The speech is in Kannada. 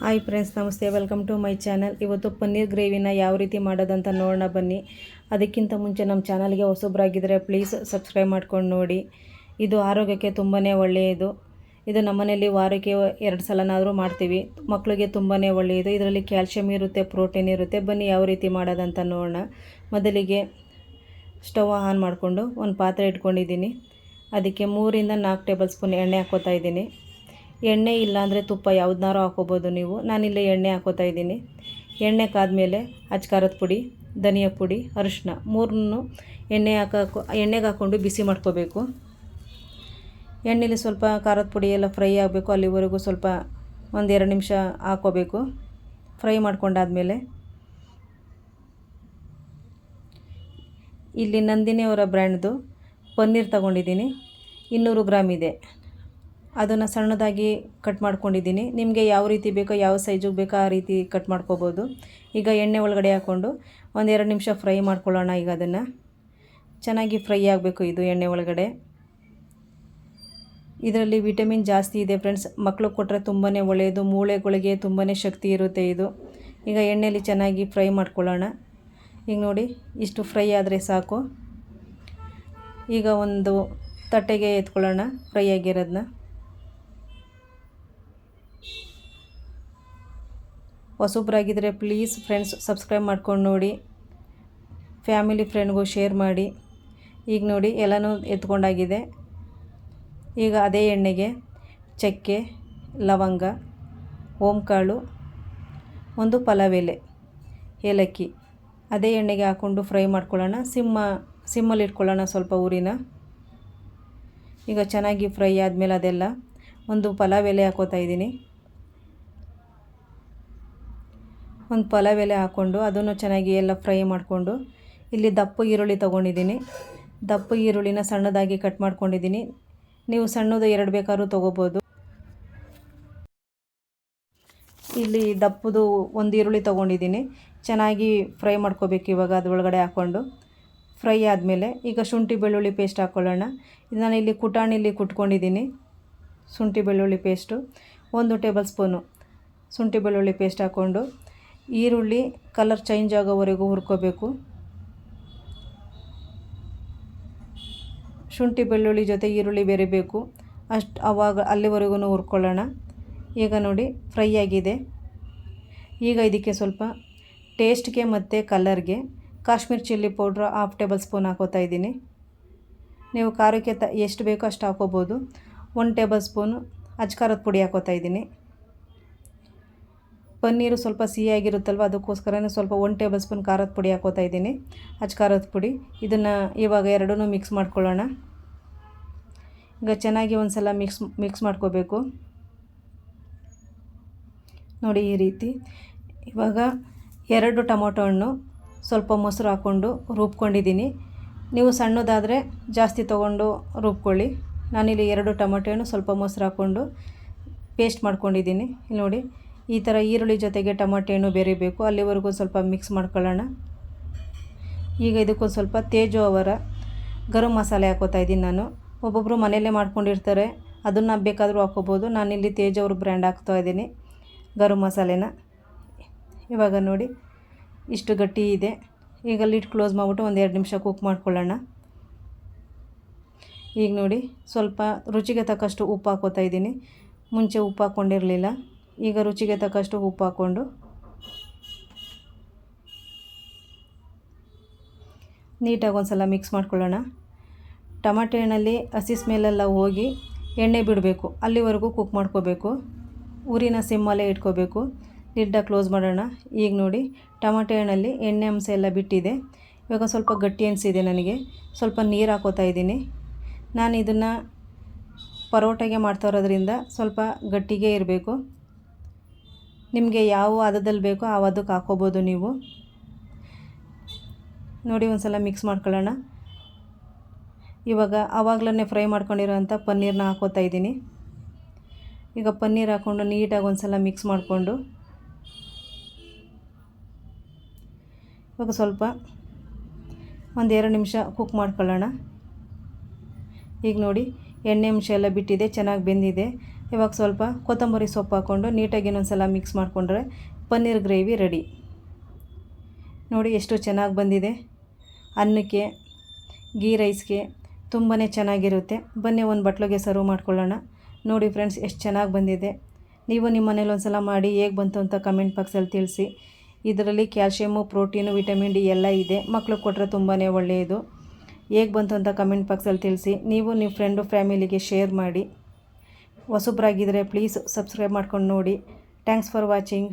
ಹಾಯ್ ಫ್ರೆಂಡ್ಸ್, ನಮಸ್ತೆ. Welcome to my channel. ಇವತ್ತು ಪನ್ನೀರ್ ಗ್ರೇವಿನ ಯಾವ ರೀತಿ ಮಾಡೋದಂತ ನೋಡೋಣ ಬನ್ನಿ. ಅದಕ್ಕಿಂತ ಮುಂಚೆ ನಮ್ಮ ಚಾನಲ್ಗೆ ಹೊಸಬ್ರಾಗಿದ್ದರೆ ಪ್ಲೀಸ್ ಸಬ್ಸ್ಕ್ರೈಬ್ ಮಾಡ್ಕೊಂಡು ನೋಡಿ. ಇದು ಆರೋಗ್ಯಕ್ಕೆ ತುಂಬಾ ಒಳ್ಳೆಯದು. ಇದು ನಮ್ಮನೇಲಿ ವಾರಕ್ಕೆ 2 ಸಲನಾದರೂ ಮಾಡ್ತೀವಿ. ಮಕ್ಕಳಿಗೆ ತುಂಬಾ ಒಳ್ಳೆಯದು. ಇದರಲ್ಲಿ ಕ್ಯಾಲ್ಶಿಯಂ ಇರುತ್ತೆ, ಪ್ರೋಟೀನ್ ಇರುತ್ತೆ. ಬನ್ನಿ ಯಾವ ರೀತಿ ಮಾಡೋದಂತ ನೋಡೋಣ. ಮೊದಲಿಗೆ ಸ್ಟವ್ ಆನ್ ಮಾಡಿಕೊಂಡು ಒಂದು ಪಾತ್ರೆ ಇಟ್ಕೊಂಡಿದ್ದೀನಿ. ಅದಕ್ಕೆ 3 ರಿಂದ 4 ಟೇಬಲ್ ಸ್ಪೂನ್ ಎಣ್ಣೆ ಹಾಕ್ಕೋತಾ ಇದ್ದೀನಿ. ಎಣ್ಣೆ ಇಲ್ಲಾಂದರೆ ತುಪ್ಪ ಯಾವ್ದನ್ನಾರು ಹಾಕೋಬೋದು ನೀವು. ನಾನಿಲ್ಲಿ ಎಣ್ಣೆ ಹಾಕೋತಾ ಇದ್ದೀನಿ. ಎಣ್ಣೆ ಕಾದ್ಮೇಲೆ ಅಚ್ಕಾರದ ಪುಡಿ, ಧನಿಯಾ ಪುಡಿ, ಅರಿಶಿನ ಮೂರನ್ನು ಎಣ್ಣೆಗೆ ಹಾಕ್ಕೊಂಡು ಬಿಸಿ ಮಾಡ್ಕೋಬೇಕು. ಎಣ್ಣೆಲಿ ಸ್ವಲ್ಪ ಖಾರದ ಪುಡಿ ಎಲ್ಲ ಫ್ರೈ ಆಗಬೇಕು. ಅಲ್ಲಿವರೆಗೂ ಸ್ವಲ್ಪ 1-2 ನಿಮಿಷ ಹಾಕೋಬೇಕು. ಫ್ರೈ ಮಾಡ್ಕೊಂಡಾದ್ಮೇಲೆ ಇಲ್ಲಿ ನಂದಿನಿ ಅವರ ಬ್ರ್ಯಾಂಡ್ದು ಪನ್ನೀರ್ ತಗೊಂಡಿದ್ದೀನಿ. 200 ಗ್ರಾಮ್ ಇದೆ. ಅದನ್ನು ಸಣ್ಣದಾಗಿ ಕಟ್ ಮಾಡ್ಕೊಂಡಿದ್ದೀನಿ. ನಿಮಗೆ ಯಾವ ರೀತಿ ಬೇಕೋ, ಯಾವ ಸೈಜಿಗೆ ಬೇಕೋ ಆ ರೀತಿ ಕಟ್ ಮಾಡ್ಕೋಬೋದು. ಈಗ ಎಣ್ಣೆ ಒಳಗಡೆ ಹಾಕ್ಕೊಂಡು 1-2 ನಿಮಿಷ ಫ್ರೈ ಮಾಡ್ಕೊಳ್ಳೋಣ. ಈಗ ಅದನ್ನು ಚೆನ್ನಾಗಿ ಫ್ರೈ ಆಗಬೇಕು. ಇದು ಎಣ್ಣೆ ಒಳಗಡೆ ಇದರಲ್ಲಿ ವಿಟಮಿನ್ ಜಾಸ್ತಿ ಇದೆ ಫ್ರೆಂಡ್ಸ್. ಮಕ್ಕಳು ಕೊಟ್ಟರೆ ತುಂಬಾ ಒಳ್ಳೆಯದು. ಮೂಳೆಗಳಿಗೆ ತುಂಬಾ ಶಕ್ತಿ ಇರುತ್ತೆ ಇದು. ಈಗ ಎಣ್ಣೆಯಲ್ಲಿ ಚೆನ್ನಾಗಿ ಫ್ರೈ ಮಾಡ್ಕೊಳ್ಳೋಣ. ಈಗ ನೋಡಿ, ಇಷ್ಟು ಫ್ರೈ ಆದರೆ ಸಾಕು. ಈಗ ಒಂದು ತಟ್ಟೆಗೆ ಎತ್ಕೊಳ್ಳೋಣ ಫ್ರೈ ಆಗಿರೋದನ್ನ. ಹೊಸಬ್ರಾಗಿದ್ದರೆ ಪ್ಲೀಸ್ ಫ್ರೆಂಡ್ಸ್ ಸಬ್ಸ್ಕ್ರೈಬ್ ಮಾಡ್ಕೊಂಡು ನೋಡಿ. ಫ್ಯಾಮಿಲಿ ಫ್ರೆಂಡ್ಗೂ ಶೇರ್ ಮಾಡಿ. ಈಗ ನೋಡಿ ಎಲ್ಲನೂ ಎತ್ಕೊಂಡಾಗಿದೆ. ಈಗ ಅದೇ ಎಣ್ಣೆಗೆ ಚಕ್ಕೆ, ಲವಂಗ, ಓಂಕಾಳು, ಒಂದು ಪಲಾವ್ ಎಲೆ, ಏಲಕ್ಕಿ ಅದೇ ಎಣ್ಣೆಗೆ ಹಾಕ್ಕೊಂಡು ಫ್ರೈ ಮಾಡ್ಕೊಳ್ಳೋಣ. ಸಿಮ್ಮಲ್ಲಿ ಇಟ್ಕೊಳ್ಳೋಣ ಸ್ವಲ್ಪ ಊರಿನ. ಈಗ ಚೆನ್ನಾಗಿ ಫ್ರೈ ಆದಮೇಲೆ ಅದೆಲ್ಲ ಒಂದು ಪಲಾವ್ ಎಲೆ ಹಾಕೋತಾ ಇದ್ದೀನಿ. ಒಂದು ಪಲಾವ್ ಎಲೆ ಹಾಕ್ಕೊಂಡು ಅದನ್ನು ಚೆನ್ನಾಗಿ ಎಲ್ಲ ಫ್ರೈ ಮಾಡಿಕೊಂಡು, ಇಲ್ಲಿ ದಪ್ಪ ಈರುಳ್ಳಿ ತೊಗೊಂಡಿದ್ದೀನಿ. ದಪ್ಪ ಈರುಳ್ಳಿನ ಸಣ್ಣದಾಗಿ ಕಟ್ ಮಾಡ್ಕೊಂಡಿದ್ದೀನಿ. ನೀವು ಸಣ್ಣದು 2 ಬೇಕಾದ್ರೂ ತೊಗೋಬೋದು. ಇಲ್ಲಿ ದಪ್ಪದು 1 ಈರುಳ್ಳಿ ತೊಗೊಂಡಿದ್ದೀನಿ. ಚೆನ್ನಾಗಿ ಫ್ರೈ ಮಾಡ್ಕೋಬೇಕು. ಇವಾಗ ಅದರೊಳಗಡೆ ಹಾಕ್ಕೊಂಡು ಫ್ರೈ ಆದಮೇಲೆ ಈಗ ಶುಂಠಿ ಬೆಳ್ಳುಳ್ಳಿ ಪೇಸ್ಟ್ ಹಾಕ್ಕೊಳ್ಳೋಣ. ಇದು ನಾನು ಇಲ್ಲಿ ಕುಟಾಣಿಲಿ ಕುಟ್ಕೊಂಡಿದ್ದೀನಿ. ಶುಂಠಿ ಬೆಳ್ಳುಳ್ಳಿ ಪೇಸ್ಟು 1 ಟೇಬಲ್ ಸ್ಪೂನು ಶುಂಠಿ ಬೆಳ್ಳುಳ್ಳಿ ಪೇಸ್ಟ್ ಹಾಕ್ಕೊಂಡು ಈರುಳ್ಳಿ ಕಲರ್ ಚೇಂಜ್ ಆಗೋವರೆಗೂ ಹುರ್ಕೋಬೇಕು. ಶುಂಠಿ ಬೆಳ್ಳುಳ್ಳಿ ಜೊತೆ ಈರುಳ್ಳಿ ಬೆರಿಬೇಕು. ಆವಾಗ ಅಲ್ಲಿವರೆಗೂ ಹುರ್ಕೊಳ್ಳೋಣ. ಈಗ ನೋಡಿ ಫ್ರೈ ಆಗಿದೆ. ಈಗ ಇದಕ್ಕೆ ಸ್ವಲ್ಪ ಟೇಸ್ಟ್ಗೆ ಮತ್ತು ಕಲರ್ಗೆ Kashmir chilli powder 1/2 tablespoon ಹಾಕೋತಾ ಇದ್ದೀನಿ. ನೀವು ಖಾರಕ್ಕೆ ಎಷ್ಟು ಬೇಕೋ ಅಷ್ಟು ಹಾಕೋಬೋದು. 1 ಟೇಬಲ್ ಸ್ಪೂನು ಅಚ್ಕಾರದ ಪುಡಿ ಹಾಕೋತಾ ಇದ್ದೀನಿ. ಪನ್ನೀರು ಸ್ವಲ್ಪ ಸಿಹಿಯಾಗಿರುತ್ತಲ್ವ, ಅದಕ್ಕೋಸ್ಕರನೇ ಸ್ವಲ್ಪ 1 ಟೇಬಲ್ ಸ್ಪೂನ್ ಖಾರದ ಪುಡಿ ಹಾಕೋತಾ ಇದ್ದೀನಿ, ಅಚ್ಕಾರದ ಪುಡಿ. ಇದನ್ನು ಇವಾಗ ಎರಡನ್ನೂ ಮಿಕ್ಸ್ ಮಾಡ್ಕೊಳ್ಳೋಣ. ಈಗ ಚೆನ್ನಾಗಿ ಒಂದು ಸಲ ಮಿಕ್ಸ್ ಮಾಡ್ಕೋಬೇಕು. ನೋಡಿ ಈ ರೀತಿ. ಇವಾಗ 2 ಟೊಮೊಟೊ ಹಣ್ಣು ಸ್ವಲ್ಪ ಮೊಸರು ಹಾಕ್ಕೊಂಡು ರುಬ್ಕೊಂಡಿದ್ದೀನಿ. ನೀವು ಸಣ್ಣದಾದರೆ ಜಾಸ್ತಿ ತೊಗೊಂಡು ರುಬ್ಕೊಳ್ಳಿ. ನಾನಿಲ್ಲಿ 2 ಟೊಮೊಟೊ ಹಣ್ಣು ಸ್ವಲ್ಪ ಮೊಸರು ಹಾಕ್ಕೊಂಡು ಪೇಸ್ಟ್ ಮಾಡ್ಕೊಂಡಿದ್ದೀನಿ. ಇಲ್ಲಿ ನೋಡಿ, ಈ ಥರ ಈರುಳ್ಳಿ ಜೊತೆಗೆ ಟೊಮೊಟೊ ಹಣ್ಣು ಬೆರಿಬೇಕು. ಅಲ್ಲಿವರೆಗೂ ಸ್ವಲ್ಪ ಮಿಕ್ಸ್ ಮಾಡ್ಕೊಳ್ಳೋಣ. ಈಗ ಇದಕ್ಕೊಂದು ಸ್ವಲ್ಪ ತೇಜು ಅವರ ಗರಂ ಮಸಾಲೆ ಹಾಕೋತಾ ಇದ್ದೀನಿ ನಾನು. ಒಬ್ಬೊಬ್ಬರು ಮನೆಯಲ್ಲೇ ಮಾಡ್ಕೊಂಡಿರ್ತಾರೆ, ಅದನ್ನು ಬೇಕಾದರೂ ಹಾಕೋಬೋದು. ನಾನಿಲ್ಲಿ ತೇಜು ಅವ್ರ ಬ್ರ್ಯಾಂಡ್ ಹಾಕ್ತಾ ಇದ್ದೀನಿ ಗರಂ ಮಸಾಲೆನ. ಇವಾಗ ನೋಡಿ ಇಷ್ಟು ಗಟ್ಟಿ ಇದೆ. ಈಗ ಲಿಡ್ ಕ್ಲೋಸ್ ಮಾಡಿಬಿಟ್ಟು 1-2 ನಿಮಿಷ ಕುಕ್ ಮಾಡ್ಕೊಳ್ಳೋಣ. ಈಗ ನೋಡಿ ಸ್ವಲ್ಪ ರುಚಿಗೆ ತಕ್ಕಷ್ಟು ಉಪ್ಪು ಹಾಕೋತಾ ಇದ್ದೀನಿ. ಮುಂಚೆ ಉಪ್ಪು ಹಾಕ್ಕೊಂಡಿರಲಿಲ್ಲ. ಈಗ ರುಚಿಗೆ ತಕ್ಕಷ್ಟು ಉಪ್ಪು ಹಾಕ್ಕೊಂಡು ನೀಟಾಗಿ ಒಂದು ಸಲ ಮಿಕ್ಸ್ ಮಾಡ್ಕೊಳ್ಳೋಣ. ಟೊಮಟೊ ಹಣ್ಣಲ್ಲಿ ಹಸಿ ಸ್ಮೆಲ್ಲೆಲ್ಲ ಹೋಗಿ ಎಣ್ಣೆ ಬಿಡಬೇಕು. ಅಲ್ಲಿವರೆಗೂ ಕುಕ್ ಮಾಡ್ಕೋಬೇಕು. ಊರಿನ ಸಿಮ್ಮಲ್ಲೇ ಇಟ್ಕೋಬೇಕು. ಲಿಡ್ಡ ಕ್ಲೋಸ್ ಮಾಡೋಣ. ಈಗ ನೋಡಿ ಟೊಮಟೊ ಹಣ್ಣಲ್ಲಿ ಎಣ್ಣೆ ಅಂಶ ಎಲ್ಲ ಬಿಟ್ಟಿದೆ. ಇವಾಗ ಸ್ವಲ್ಪ ಗಟ್ಟಿ ಅನಿಸಿದೆ ನನಗೆ. ಸ್ವಲ್ಪ ನೀರು ಹಾಕೋತಾ ಇದ್ದೀನಿ. ನಾನು ಇದನ್ನು ಪರೋಟಗೆ ಮಾಡ್ತಾ ಇರೋದ್ರಿಂದ ಸ್ವಲ್ಪ ಗಟ್ಟಿಗೆ ಇರಬೇಕು. ನಿಮಗೆ ಯಾವ ಹದದಲ್ಲಿ ಬೇಕೋ ಆ ಹದಕ್ಕೆ ಹಾಕೋಬೋದು ನೀವು. ನೋಡಿ ಒಂದು ಸಲ ಮಿಕ್ಸ್ ಮಾಡ್ಕೊಳ್ಳೋಣ. ಇವಾಗ ಆವಾಗಲೇ ಫ್ರೈ ಮಾಡ್ಕೊಂಡಿರೋಂಥ ಪನ್ನೀರನ್ನ ಹಾಕೋತಾ ಇದ್ದೀನಿ. ಈಗ ಪನ್ನೀರ್ ಹಾಕ್ಕೊಂಡು ನೀಟಾಗಿ ಒಂದು ಸಲ ಮಿಕ್ಸ್ ಮಾಡಿಕೊಂಡು ಇವಾಗ ಸ್ವಲ್ಪ 1-2 ನಿಮಿಷ ಕುಕ್ ಮಾಡ್ಕೊಳ್ಳೋಣ. ಈಗ ನೋಡಿ ಎಣ್ಣೆ ಅಂಶ ಎಲ್ಲ ಬಿಟ್ಟಿದೆ, ಚೆನ್ನಾಗಿ ಬೆಂದಿದೆ. ಇವಾಗ ಸ್ವಲ್ಪ ಕೊತ್ತಂಬರಿ ಸೊಪ್ಪು ಹಾಕ್ಕೊಂಡು ನೀಟಾಗಿ ಇನ್ನೊಂದ್ಸಲ ಮಿಕ್ಸ್ ಮಾಡಿಕೊಂಡ್ರೆ ಪನ್ನೀರ್ ಗ್ರೇವಿ ರೆಡಿ. ನೋಡಿ ಎಷ್ಟು ಚೆನ್ನಾಗಿ ಬಂದಿದೆ. ಅನ್ನಕ್ಕೆ, ಗೀ ರೈಸ್ಗೆ ತುಂಬಾ ಚೆನ್ನಾಗಿರುತ್ತೆ. ಬನ್ನಿ ಒಂದು ಬಟ್ಲಿಗೆ ಸರ್ವ್ ಮಾಡ್ಕೊಳ್ಳೋಣ. ನೋಡಿ ಫ್ರೆಂಡ್ಸ್ ಎಷ್ಟು ಚೆನ್ನಾಗಿ ಬಂದಿದೆ. ನೀವು ನಿಮ್ಮ ಮನೇಲಿ ಒಂದು ಸಲ ಮಾಡಿ ಹೇಗೆ ಬಂತು ಅಂತ ಕಮೆಂಟ್ ಬಾಕ್ಸಲ್ಲಿ ತಿಳಿಸಿ. ಇದರಲ್ಲಿ ಕ್ಯಾಲ್ಶಿಯಮು, ಪ್ರೋಟೀನು, ವಿಟಮಿನ್ ಡಿ ಎಲ್ಲ ಇದೆ. ಮಕ್ಳಿಗೆ ಕೊಟ್ಟರೆ ತುಂಬಾ ಒಳ್ಳೆಯದು. ಹೇಗೆ ಬಂತು ಅಂತ ಕಮೆಂಟ್ ಬಾಕ್ಸಲ್ಲಿ ತಿಳಿಸಿ. ನೀವು ನಿಮ್ಮ ಫ್ರೆಂಡು ಫ್ಯಾಮಿಲಿಗೆ ಶೇರ್ ಮಾಡಿ. ಹೊಸಬ್ರಾಗಿದ್ದರೆ ಪ್ಲೀಸ್ ಸಬ್ಸ್ಕ್ರೈಬ್ ಮಾಡ್ಕೊಂಡು ನೋಡಿ. Thanks for watching.